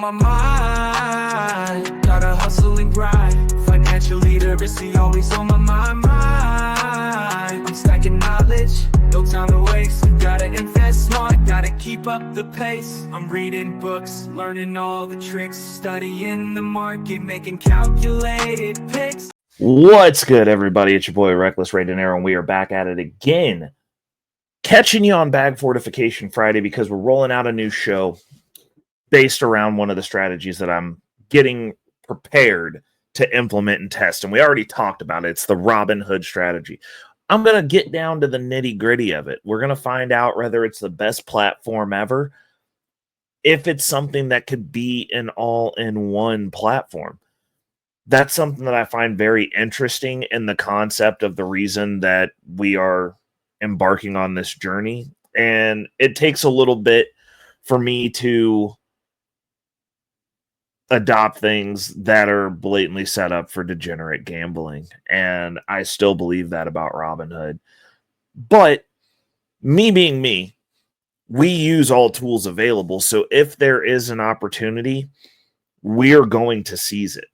My mind, gotta hustle and grind. Financial literacy always on my mind. I'm stacking knowledge, no time to waste. Gotta invest smart, gotta keep up the pace. I'm reading books, learning all the tricks, studying the market, making calculated picks. What's good, everybody? It's your boy Reckless Ray Dinero, and we are back at it again, catching you on Bag Fortification Friday because we're rolling out a new show based around one of the strategies that I'm getting prepared to implement and test. And we already talked about it. It's the Robinhood strategy. I'm going to get down to the nitty-gritty of it. We're going to find out whether it's the best platform ever, if it's something that could be an all-in-one platform. That's something that I find very interesting in the concept of the reason that we are embarking on this journey. And it takes a little bit for me to adopt things that are blatantly set up for degenerate gambling. And I still believe that about Robinhood. But me being me, we use all tools available. So if there is an opportunity, we're going to seize it.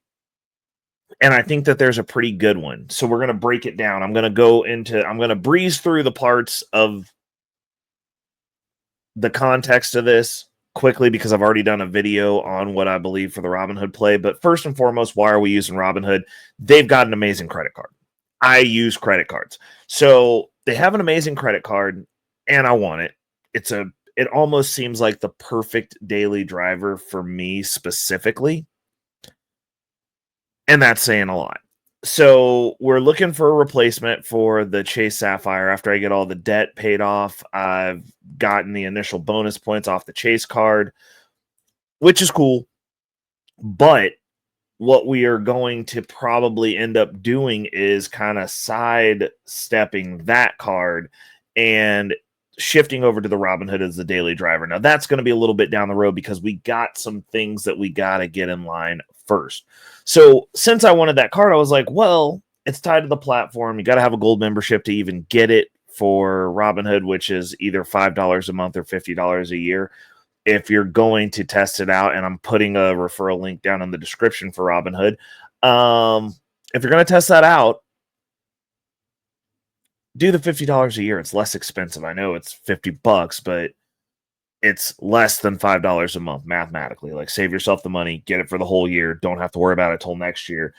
And I think that there's a pretty good one. So we're going to break it down. I'm going to breeze through the parts of the context of this quickly because I've already done a video on what I believe for the Robinhood play. But first and foremost, why are we using Robinhood? They've got an amazing credit card. I use credit cards. So they have an amazing credit card and I want it. It almost seems like the perfect daily driver for me specifically. And that's saying a lot. So we're looking for a replacement for the Chase Sapphire. After I get all the debt paid off, I've gotten the initial bonus points off the Chase card, which is cool. But what we are going to probably end up doing is kind of sidestepping that card and shifting over to the Robinhood as the daily driver. Now, that's going to be a little bit down the road because we got some things that we got to get in line first. So since I wanted that card, I was like, well, it's tied to the platform. You got to have a gold membership to even get it for Robinhood, which is either $5 a month or $50 a year. If you're going to test it out, and I'm putting a referral link down in the description for Robinhood. If you're going to test that out, do the $50 a year. It's less expensive. I know it's $50, but it's less than $5 a month mathematically. Like, save yourself the money, get it for the whole year. Don't have to worry about it till next year.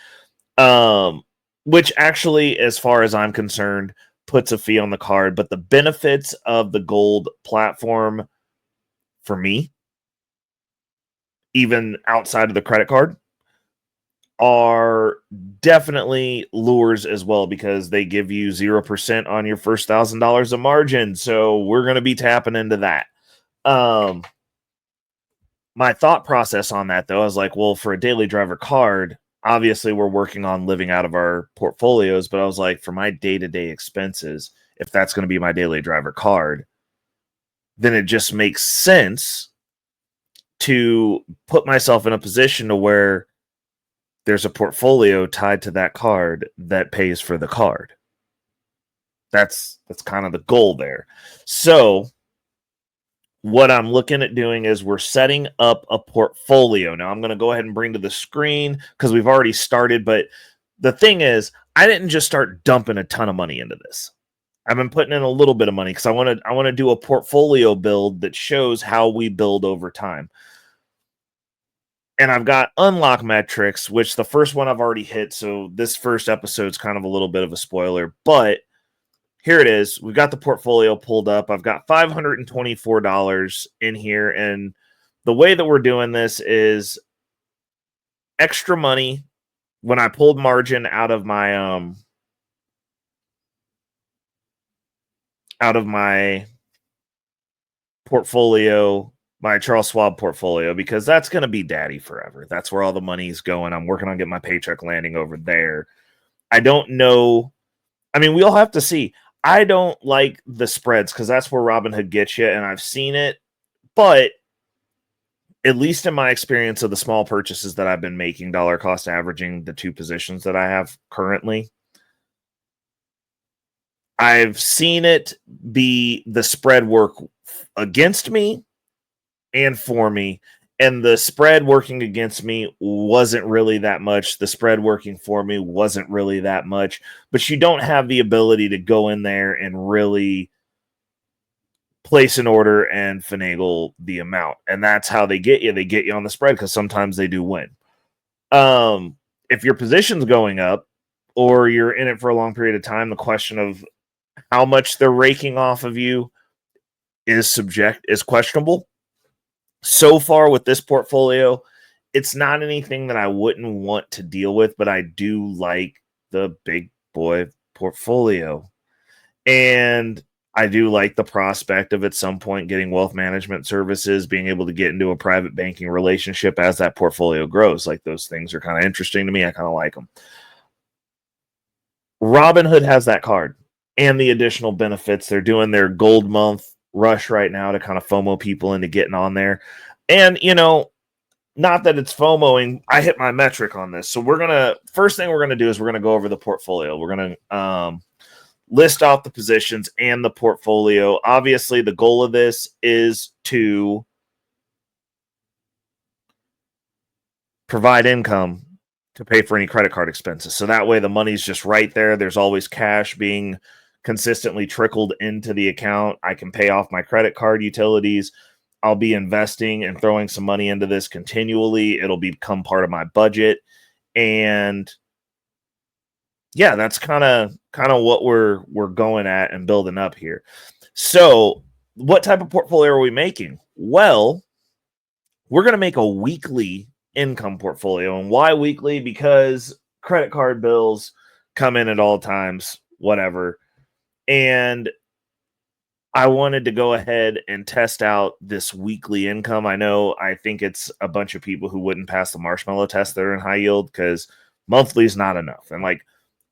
Which actually, as far as I'm concerned, puts a fee on the card. But the benefits of the gold platform for me, even outside of the credit card, are definitely lures as well because they give you 0% on your first $1,000 of margin. So we're going to be tapping into that. My thought process on that, though, I was like, well, for a daily driver card, obviously we're working on living out of our portfolios, but I was like, for my day-to-day expenses, if that's going to be my daily driver card, then it just makes sense to put myself in a position to where there's a portfolio tied to that card that pays for the card. That's kind of the goal there. So what I'm looking at doing is we're setting up a portfolio. Now I'm going to go ahead and bring to the screen because we've already started. But the thing is, I didn't just start dumping a ton of money into this. I've been putting in a little bit of money because I want to do a portfolio build that shows how we build over time. And I've got unlock metrics, which the first one I've already hit. So this first episode is kind of a little bit of a spoiler, but here it is. We've got the portfolio pulled up. I've got $524 in here. And the way that we're doing this is extra money. When I pulled margin out of my portfolio, my Charles Schwab portfolio, because that's going to be daddy forever. That's where all the money is going. I'm working on getting my paycheck landing over there. I don't know. I mean, we'll have to see. I don't like the spreads because that's where Robinhood gets you, and I've seen it. But at least in my experience of the small purchases that I've been making, dollar cost averaging the two positions that I have currently, I've seen it be the spread work against me and for me And the spread working against me wasn't really that much. The spread working for me wasn't really that much. But you don't have the ability to go in there and really place an order and finagle the amount. And that's how they get you. They get you on the spread because sometimes they do win. If your position's going up or you're in it for a long period of time, the question of how much they're raking off of you is questionable. So far with this portfolio, it's not anything that I wouldn't want to deal with, but I do like the big boy portfolio. And I do like the prospect of at some point getting wealth management services, being able to get into a private banking relationship as that portfolio grows. Like, those things are kind of interesting to me. I kind of like them. Robinhood has that card and the additional benefits. They're doing their gold month rush right now to kind of FOMO people into getting on there. And, not that it's FOMOing, I hit my metric on this. So first thing we're going to do is we're going to go over the portfolio. We're going to list out the positions and the portfolio. Obviously, the goal of this is to provide income to pay for any credit card expenses. So that way the money's just right there. There's always cash being consistently trickled into the account. I can pay off my credit card utilities. I'll be investing and throwing some money into this continually. It'll become part of my budget. And yeah, that's kind of what we're going at and building up here. So what type of portfolio are we making? Well, we're going to make a weekly income portfolio. And why weekly? Because credit card bills come in at all times, whatever. And I wanted to go ahead and test out this weekly income. I think it's a bunch of people who wouldn't pass the marshmallow test that are in high yield because monthly is not enough. And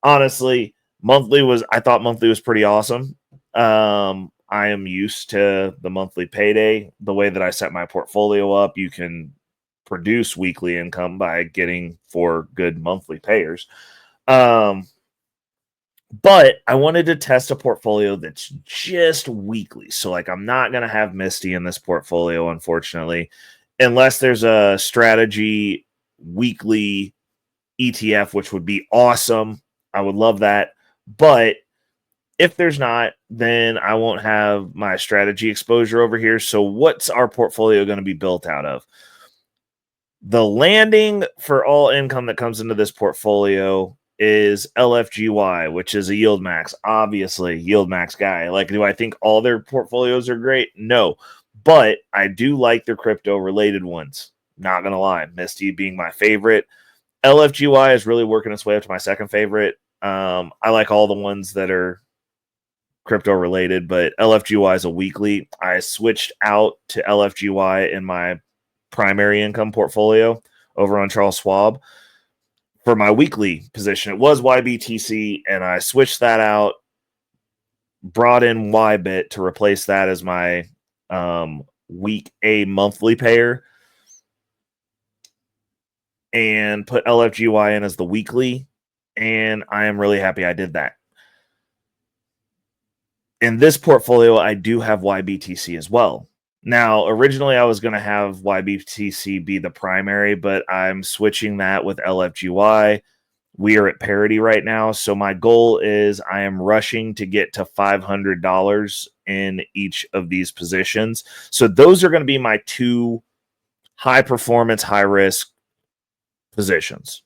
honestly, I thought monthly was pretty awesome. I am used to the monthly payday. The way that I set my portfolio up, you can produce weekly income by getting 4 good monthly payers. But I wanted to test a portfolio that's just weekly. So I'm not going to have Misty in this portfolio, unfortunately, unless there's a strategy weekly ETF, which would be awesome. I would love that. But if there's not, then I won't have my strategy exposure over here. So what's our portfolio going to be built out of? The landing for all income that comes into this portfolio is LFGY, which is a yield max. Obviously, yield max guy. Do I think all their portfolios are great? No. But I do like their crypto related ones. Not going to lie. Misty being my favorite. LFGY is really working its way up to my second favorite. I like all the ones that are crypto related, but LFGY is a weekly. I switched out to LFGY in my primary income portfolio over on Charles Schwab for my weekly position. It was YBTC, and I switched that out, brought in YBit to replace that as my week A monthly payer, and put LFGY in as the weekly, and I am really happy I did that. In this portfolio, I do have YBTC as well. Now, originally I was going to have YBTC be the primary, but I'm switching that with LFGY. We are at parity right now. So my goal is I am rushing to get to $500 in each of these positions. So those are going to be my 2 high performance, high risk positions.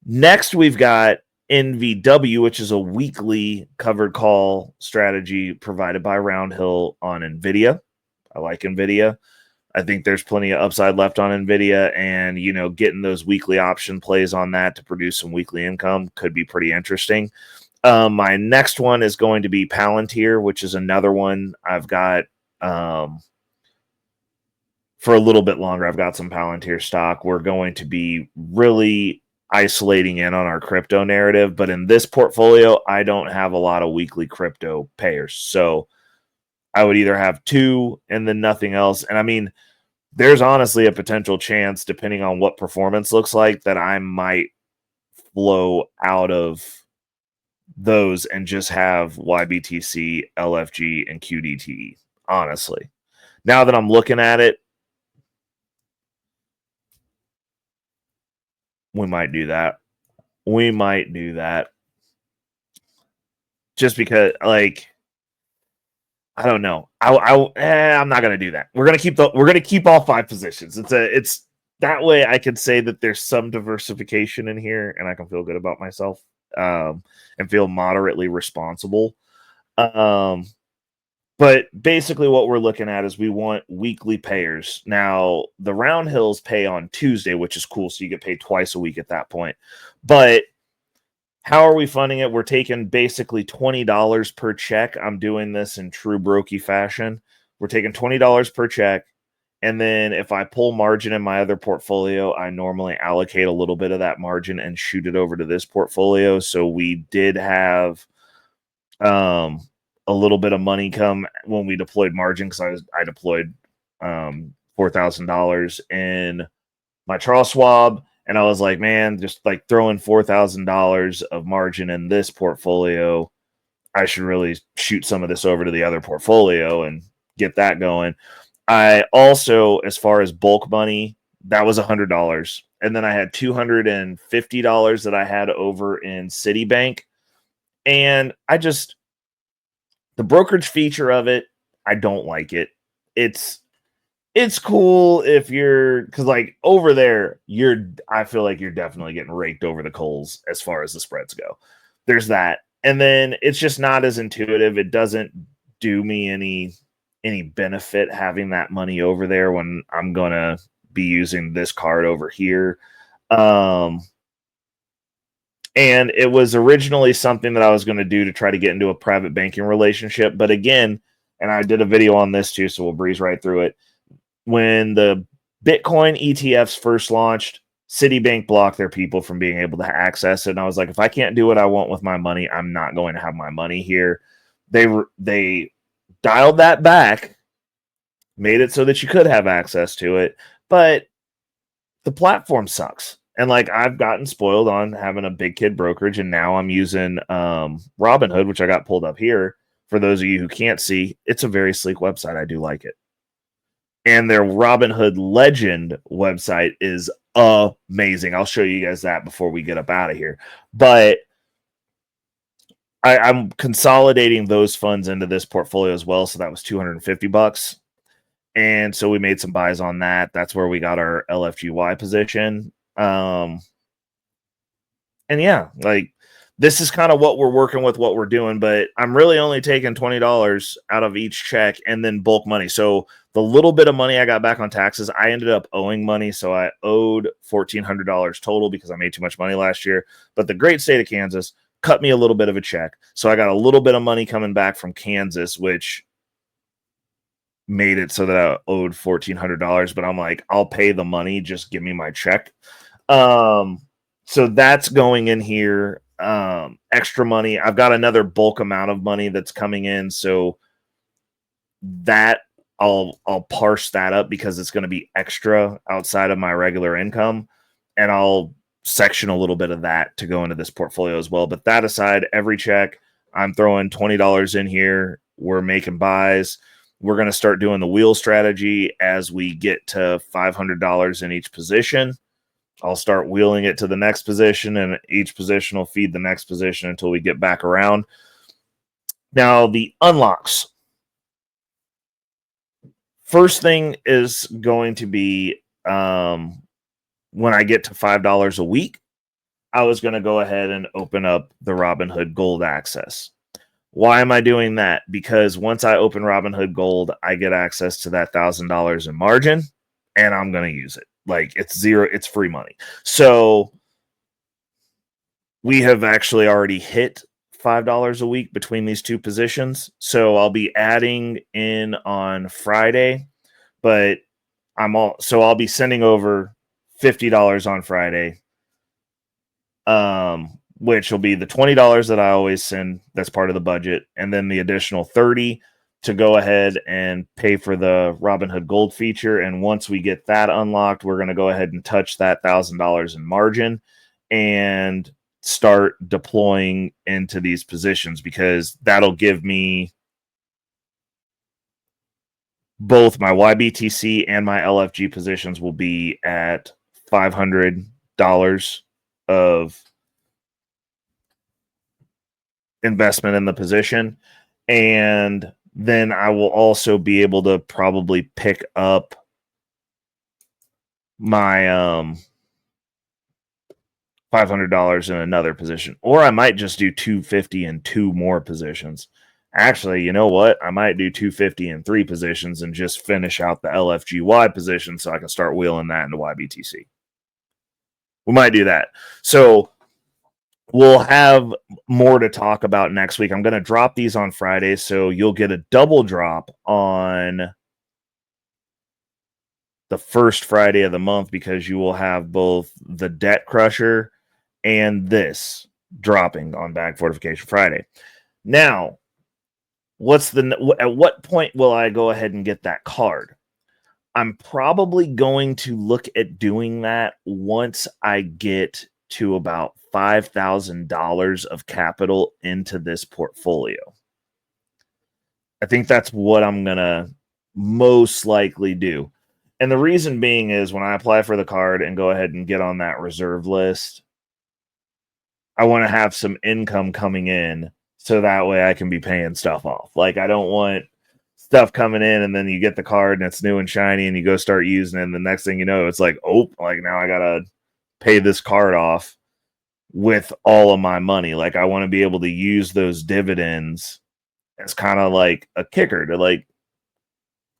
Next, we've got NVW, which is a weekly covered call strategy provided by Roundhill on NVIDIA. I like NVIDIA. I think there's plenty of upside left on NVIDIA, and, getting those weekly option plays on that to produce some weekly income could be pretty interesting. My next one is going to be Palantir, which is another one I've got for a little bit longer. I've got some Palantir stock. We're going to be really isolating in on our crypto narrative, but in this portfolio, I don't have a lot of weekly crypto payers. So I would either have 2 and then nothing else. And there's honestly a potential chance, depending on what performance looks like, that I might flow out of those and just have YBTC, LFG, and QDTE. Honestly, now that I'm looking at it, We might do that. We might do that. Just because, like, I don't know. I'm not gonna do that. We're gonna keep all 5 positions. It's that way I can say that there's some diversification in here, and I can feel good about myself, and feel moderately responsible. But basically, what we're looking at is we want weekly payers. Now, the round hills pay on Tuesday, which is cool, so you get paid twice a week at that point. But how are we funding it? We're taking basically $20 per check. I'm doing this in true brokey fashion. We're taking $20 per check. And then if I pull margin in my other portfolio, I normally allocate a little bit of that margin and shoot it over to this portfolio. So we did have a little bit of money come when we deployed margin, because I deployed $4,000 in my Charles Schwab. And I was like, man, just like throwing $4,000 of margin in this portfolio, I should really shoot some of this over to the other portfolio and get that going. I also, as far as bulk money, that was $100. And then I had $250 that I had over in Citibank. And the brokerage feature of it, I don't like it. It's cool if you're, because like over there, I feel like you're definitely getting raked over the coals as far as the spreads go. There's that. And then it's just not as intuitive. It doesn't do me any benefit having that money over there when I'm going to be using this card over here. And it was originally something that I was going to do to try to get into a private banking relationship. But again, and I did a video on this too, so we'll breeze right through it. When the Bitcoin ETFs first launched, Citibank blocked their people from being able to access it. And I was like, if I can't do what I want with my money, I'm not going to have my money here. They dialed that back, made it so that you could have access to it, but the platform sucks. And like, I've gotten spoiled on having a big kid brokerage, and now I'm using Robinhood, which I got pulled up here. For those of you who can't see, it's a very sleek website. I do like it. And their Robinhood Legend website is amazing. I'll show you guys that before we get up out of here. But I'm consolidating those funds into this portfolio as well. So that was $250. And so we made some buys on that. That's where we got our LFGY position. And yeah, like, this is kind of what we're working with, what we're doing, but I'm really only taking $20 out of each check and then bulk money. So the little bit of money I got back on taxes, I ended up owing money. So I owed $1,400 total because I made too much money last year. But the great state of Kansas cut me a little bit of a check. So I got a little bit of money coming back from Kansas, which made it so that I owed $1,400. But I'm like, I'll pay the money. Just give me my check. So that's going in here. Extra money. I've got another bulk amount of money that's coming in. So that I'll parse that up because it's going to be extra outside of my regular income. And I'll section a little bit of that to go into this portfolio as well. But that aside, every check, I'm throwing $20 in here. We're making buys. We're going to start doing the wheel strategy as we get to $500 in each position. I'll start wheeling it to the next position, and each position will feed the next position until we get back around. Now, the unlocks. First thing is going to be when I get to $5 a week, I was going to go ahead and open up the Robinhood Gold access. Why am I doing that? Because once I open Robinhood Gold, I get access to that $1,000 in margin, and I'm going to use it. Like, it's zero, it's free money. So we have actually already hit $5 a week between these two positions. So I'll be adding in on Friday, but I'll be sending over $50 on Friday, which will be the $20 that I always send. That's part of the budget. And then the additional $30 to go ahead and pay for the Robinhood Gold feature. And once we get that unlocked, we're going to go ahead and touch that $1,000 in margin and start deploying into these positions, because that'll give me both my YBTC and my LFG positions will be at $500 of investment in the position. And then I will also be able to probably pick up my $500 in another position, or I might just do $250 in 2 more positions. Actually, you know what? I might do $250 in 3 positions and just finish out the LFGY position so I can start wheeling that into YBTC. We might do that. So we'll have more to talk about next week. I'm going to drop these on Friday, so you'll get a double drop on the first Friday of the month because you will have both the Debt Crusher and this dropping on Bag Fortification Friday. Now, at what point will I go ahead and get that card? I'm probably going to look at doing that once I get to about $5,000 of capital into this portfolio. I think that's what I'm going to most likely do. And the reason being is when I apply for the card and go ahead and get on that reserve list, I want to have some income coming in so that way I can be paying stuff off. Like, I don't want stuff coming in and then you get the card and it's new and shiny and you go start using it. And the next thing you know, it's like, oh, like now I got to pay this card off with all of my money. Like, I want to be able to use those dividends as kind of like a kicker to like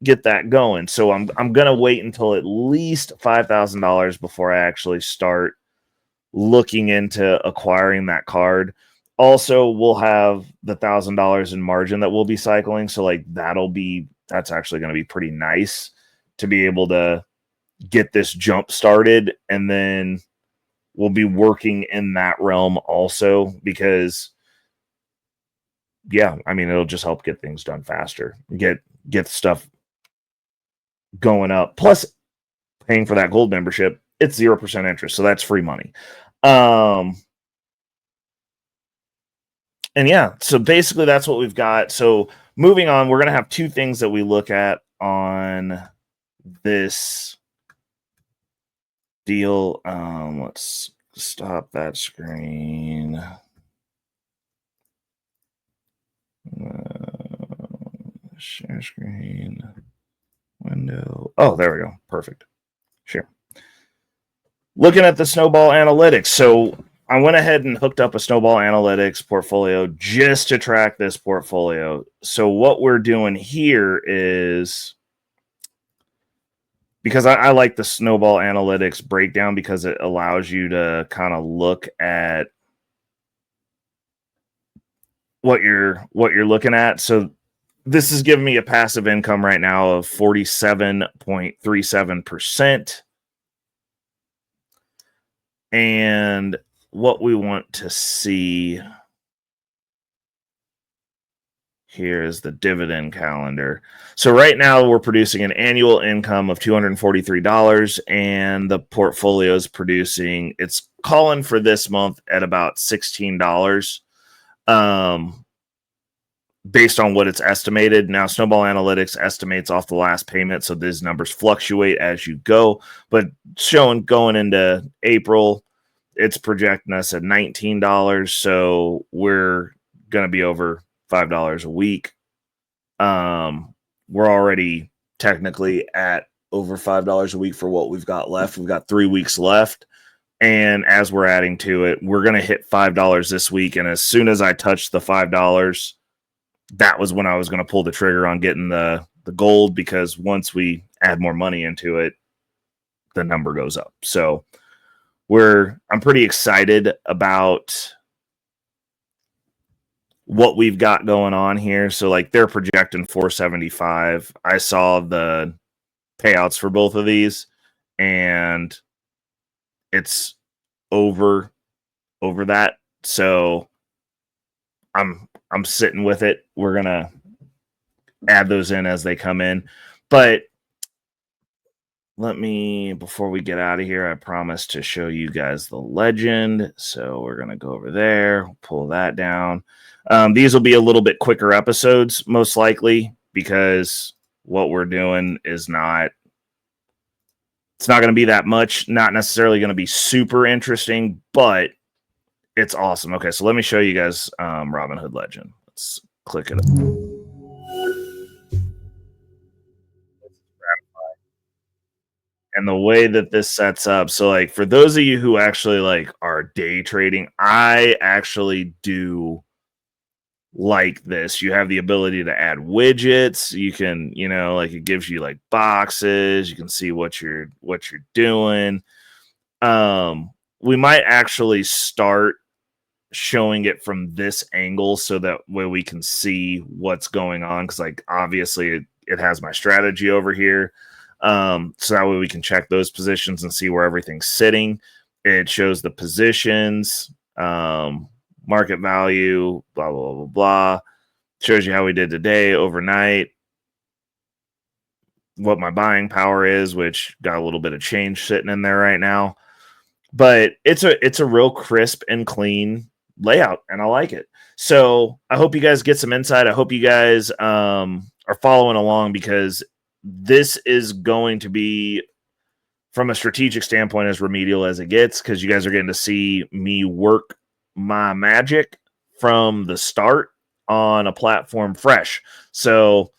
get that going. So I'm going to wait until at least $5,000 before I actually start looking into acquiring that card. Also, we'll have the $1,000 in margin that we'll be cycling. So like that's actually going to be pretty nice to be able to get this jump started. And then we'll be working in that realm also because, yeah, I mean, it'll just help get things done faster, get stuff going up. Plus, paying for that gold membership, it's 0% interest, so that's free money. And yeah, so basically that's what we've got. So moving on, we're going to have 2 things that we look at on this deal. Let's stop that screen. Share screen. Window. Oh, there we go. Perfect. Sure. Looking at the Snowball Analytics. So I went ahead and hooked up a Snowball Analytics portfolio just to track this portfolio. So what we're doing here is, because I like the Snowball Analytics breakdown because it allows you to kind of look at what you're looking at. So this is giving me a passive income right now of 47.37%. And what we want to see here is the dividend calendar. So right now we're producing an annual income of $243 and the portfolio is producing, it's calling for this month at about $16. Based on what it's estimated. Now, Snowball Analytics estimates off the last payment, so these numbers fluctuate as you go. But showing going into April, it's projecting us at $19, so we're going to be over $5 a week. We're already technically at over $5 a week for what we've got left. We've got 3 weeks left. And as we're adding to it, we're going to hit $5 this week. And as soon as I touch the $5, that was when I was going to pull the trigger on getting the gold, because once we add more money into it, the number goes up. So I'm pretty excited about what we've got going on here. So like they're projecting 475. I saw the payouts for both of these and it's over that. So I'm sitting with it. We're going to add those in as they come in. But before we get out of here, I promised to show you guys the legend. So we're going to go over there, pull that down. These will be a little bit quicker episodes, most likely, because what we're doing is not It's not going to be that much, not necessarily going to be super interesting, but it's awesome. Okay, so let me show you guys Robinhood Legend. Let's click it. And the way that this sets up, so like for those of you who actually like are day trading, I actually do like this. You have the ability to add widgets. You can, you know, like it gives you like boxes. You can see what you're doing. We might actually start showing it from this angle so that way we can see what's going on, because like obviously it has my strategy over here. So that way we can check those positions and see where everything's sitting. It shows the positions, market value, blah, blah, blah, blah. Shows you how we did today, overnight, what my buying power is, which got a little bit of change sitting in there right now. But it's a real crisp and clean layout, and I like it. So I hope you guys get some insight. I hope you guys are following along, because this is going to be, from a strategic standpoint, as remedial as it gets, because you guys are getting to see me work my magic from the start on a platform fresh. So,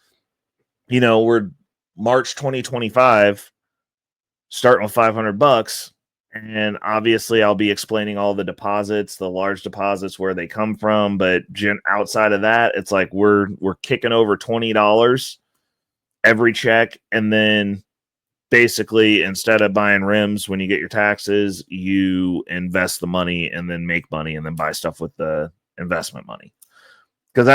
you know, we're March 2025, starting with $500. And obviously I'll be explaining all the deposits, the large deposits, where they come from. But outside of that, it's like we're kicking over $20 every check. And then basically, instead of buying rims when you get your taxes, you invest the money and then make money and then buy stuff with the investment money. Because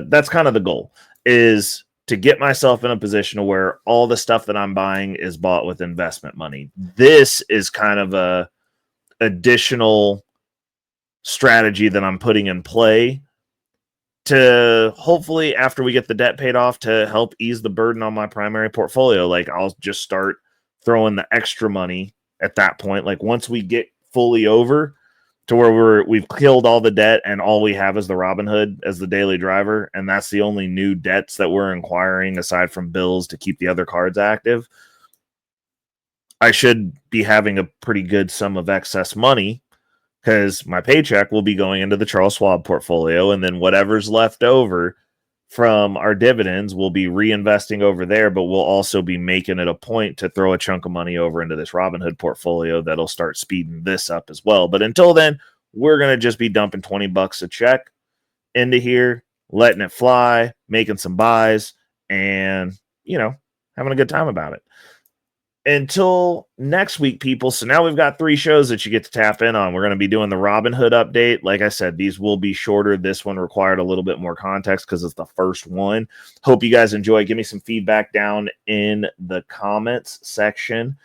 that's kind of the goal, is to get myself in a position where all the stuff that I'm buying is bought with investment money. This is kind of a additional strategy that I'm putting in play to hopefully, after we get the debt paid off, to help ease the burden on my primary portfolio. Like I'll just start throwing the extra money at that point. Like once we get fully over to where we've killed all the debt and all we have is the Robinhood as the daily driver, and that's the only new debts that we're inquiring aside from bills to keep the other cards active, I should be having a pretty good sum of excess money, because my paycheck will be going into the Charles Schwab portfolio, and then whatever's left over from our dividends will be reinvesting over there, but we'll also be making it a point to throw a chunk of money over into this Robinhood portfolio that'll start speeding this up as well. But until then, we're going to just be dumping $20 a check into here, letting it fly, making some buys, and, you know, having a good time about it. Until next week, people. So now we've got 3 shows that you get to tap in on. We're going to be doing the Robinhood update. Like I said, these will be shorter. This one required a little bit more context because it's the first one. Hope you guys enjoy. Give me some feedback down in the comments section.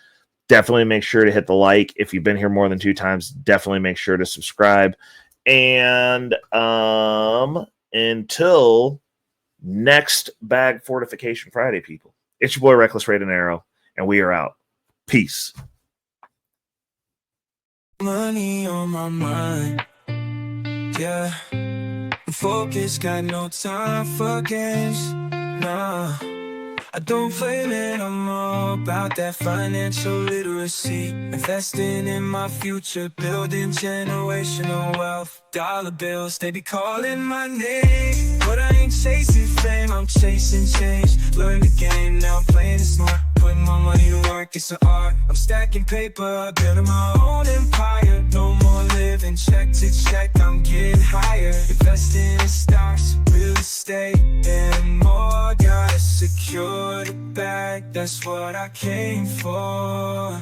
Definitely make sure to hit the like. If you've been here more than 2 times, definitely make sure to subscribe. And until next Bag Fortification Friday, people, it's your boy Reckless Raid and Arrow, and we are out. Peace. Money on my mind, yeah. Focus, got no time for games, nah. I don't play it, I'm all about that financial literacy. Investing in my future, building generational wealth. Dollar bills, they be calling my name, but I ain't chasing fame, I'm chasing change. Learn the game, now I'm playing it smart. Putting my money to work, it's an art. I'm stacking paper, building my own empire. No more living check to check, I'm getting higher. Investing in stocks, real estate, and more. Gotta secure the bag, that's what I came for.